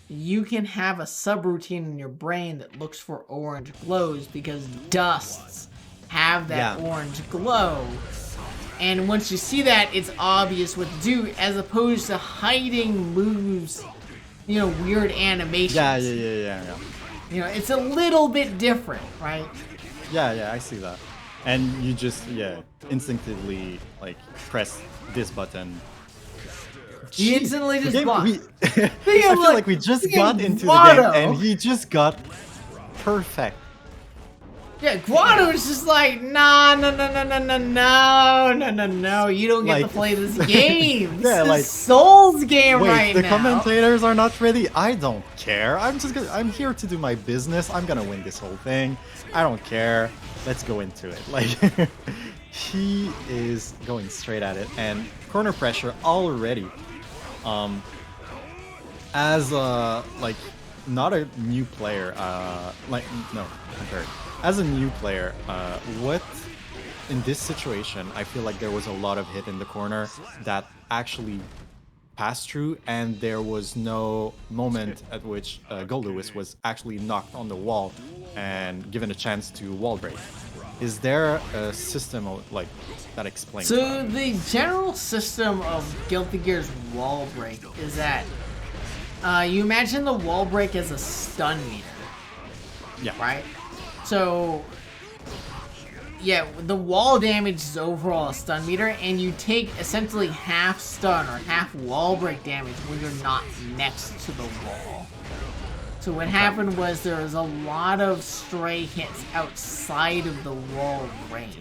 you can have a subroutine in your brain that looks for orange glows because dusts have that orange glow. And once you see that, it's obvious what to do, as opposed to hiding moves, you know, weird animations. Yeah. You know, it's a little bit different, right? Yeah, I see that. And you just, instinctively, like, press this button. He instantly just blocked. I feel like we just got into the game, and he just got perfect. Yeah, Guato is just like, no, you don't get to play this game. This is Soul's game right now. The commentators are not ready. I don't care. I'm here to do my business. I'm gonna win this whole thing. I don't care. Let's go into it. Like, he is going straight at it, and corner pressure already. As like, not a new player, as a new player, what in this situation, I feel like there was a lot of hit in the corner that actually passed through, and there was no moment at which Goldlewis was actually knocked on the wall and given a chance to wall break. Is there a system like that explains that? The general system of Guilty Gear's wall break is that you imagine the wall break as a stun meter. Yeah. Right? So, yeah, the wall damage is overall a stun meter, and you take essentially half stun or half wall break damage when you're not next to the wall. So what happened was there was a lot of stray hits outside of the wall range.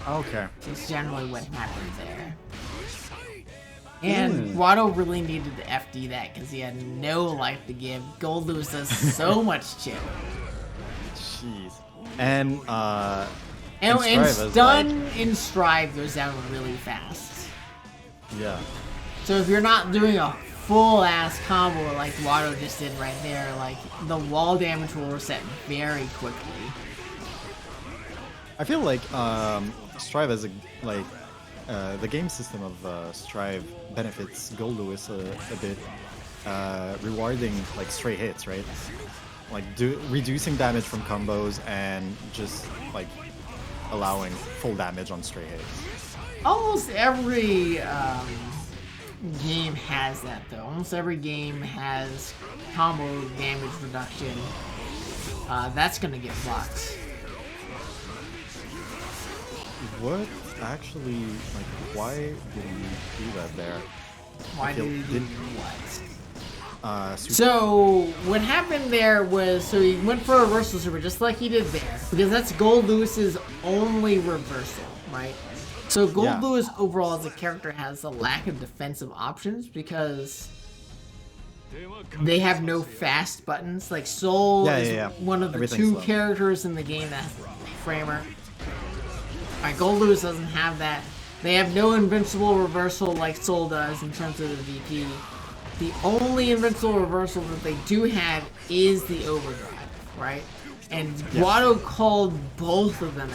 Okay. That's generally what happened there. And Guato really needed to FD that because he had no life to give. Goldlewis does so much chip. Jeez. And stun in Strive goes down really fast. Yeah. So if you're not doing a full ass combo like Guato just did right there, like the wall damage will reset very quickly. I feel like Strive as the game system of Strive benefits Goldlewis a bit, rewarding like stray hits, right? Like reducing damage from combos and just like allowing full damage on stray hits. Almost every game has that though. Almost every game has combo damage reduction. That's gonna get blocked. What actually, like, why did he do that there? Why did he do what? So what happened there was, so he went for a reversal super just like he did there, because that's Goldlewis's only reversal, right? So Goldlewis overall as a character has a lack of defensive options because they have no fast buttons. Like Soul is one of the two characters in the game that has a framer. Right, Goldlewis doesn't have that. They have no invincible reversal like Soul does in terms of the VP. The only invincible reversal that they do have is the overdrive, right? And Guato called both of them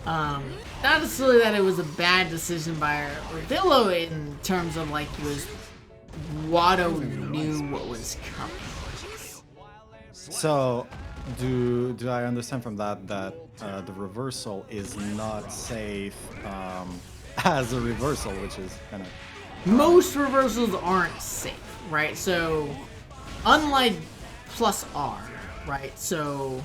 out. Not necessarily that it was a bad decision by Revilo in terms of like Guato knew what was coming. So, do I understand from that the reversal is not safe as a reversal, which is kind of... Most reversals aren't safe, right? So, unlike plus R, right? So,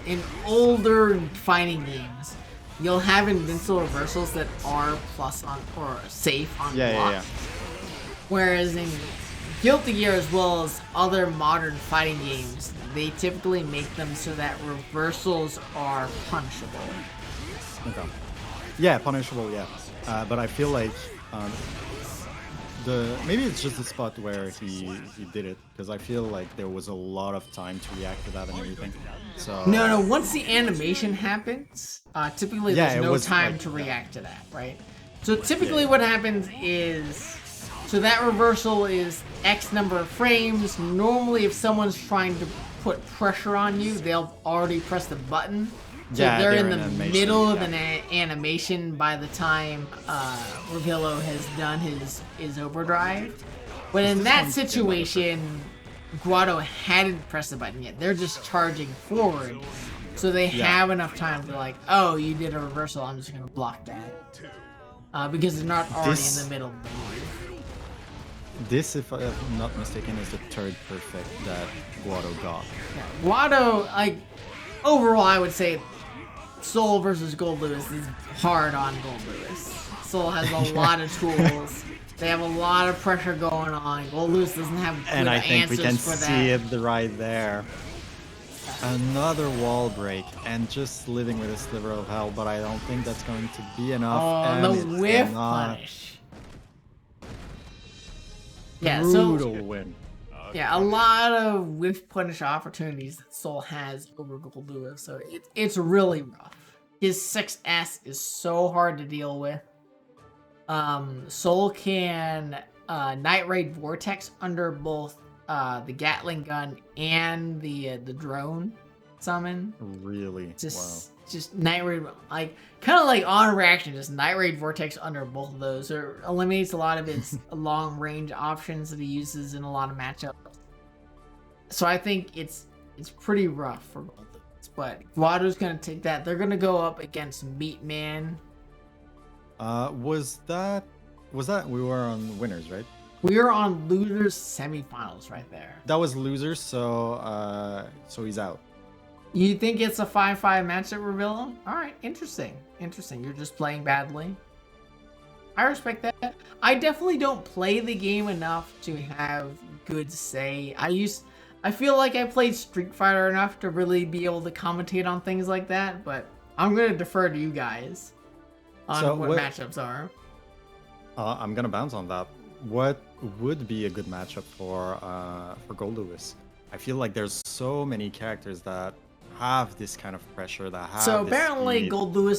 in older fighting games, you'll have invincible reversals that are plus on or safe on block. Whereas in Guilty Gear as well as other modern fighting games, they typically make them so that reversals are punishable. Okay. Yeah, punishable, yeah. But I feel like maybe it's just the spot where he did it, because I feel like there was a lot of time to react to that and everything. So no. Once the animation happens, typically there's no time to react to that, right? So typically what happens is, so that reversal is X number of frames. Normally, if someone's trying to put pressure on you, they'll already press the button. So they're in the middle of an animation by the time Revilo has done his overdrive. But in this that one's another situation, Guato hadn't pressed the button yet. They're just charging forward. So they have enough time to like, oh, you did a reversal, I'm just gonna block that. Because they're not already in the middle of the move. This, if I'm not mistaken, is the third perfect that Guato got. Yeah. Guato, like, overall, I would say Soul versus Goldlewis is hard on Goldlewis. Soul has a lot of tools. They have a lot of pressure going on. Goldlewis doesn't have good And I think answers we can for see that. it right there. Another wall break and just living with a sliver of hell, but I don't think that's going to be enough. Oh, and the it's whiff not. punish. Yeah, Brutal so win. yeah, a lot of whiff punish opportunities that Soul has over Goldlewis, so it's really rough. His 6S is so hard to deal with. Soul can Night Raid Vortex under both the Gatling gun and the drone summon. Really? Just Night Raid, like kind of like on reaction, just Night Raid Vortex under both of those. It eliminates a lot of its long range options that he uses in a lot of matchups. So I think it's pretty rough for both of us. But Guato's gonna take that. They're gonna go up against Meat Man. Was that we were on winners, right? We are on losers semifinals right there. That was losers, so he's out. You think it's a 5-5 match at Revilo? Alright, interesting. Interesting. You're just playing badly. I respect that. I definitely don't play the game enough to have good say. I feel like I played Street Fighter enough to really be able to commentate on things like that, but I'm gonna defer to you guys on what matchups are. I'm gonna bounce on that. What would be a good matchup for Goldlewis? I feel like there's so many characters that have this kind of pressure, that have So this apparently speed. Goldlewis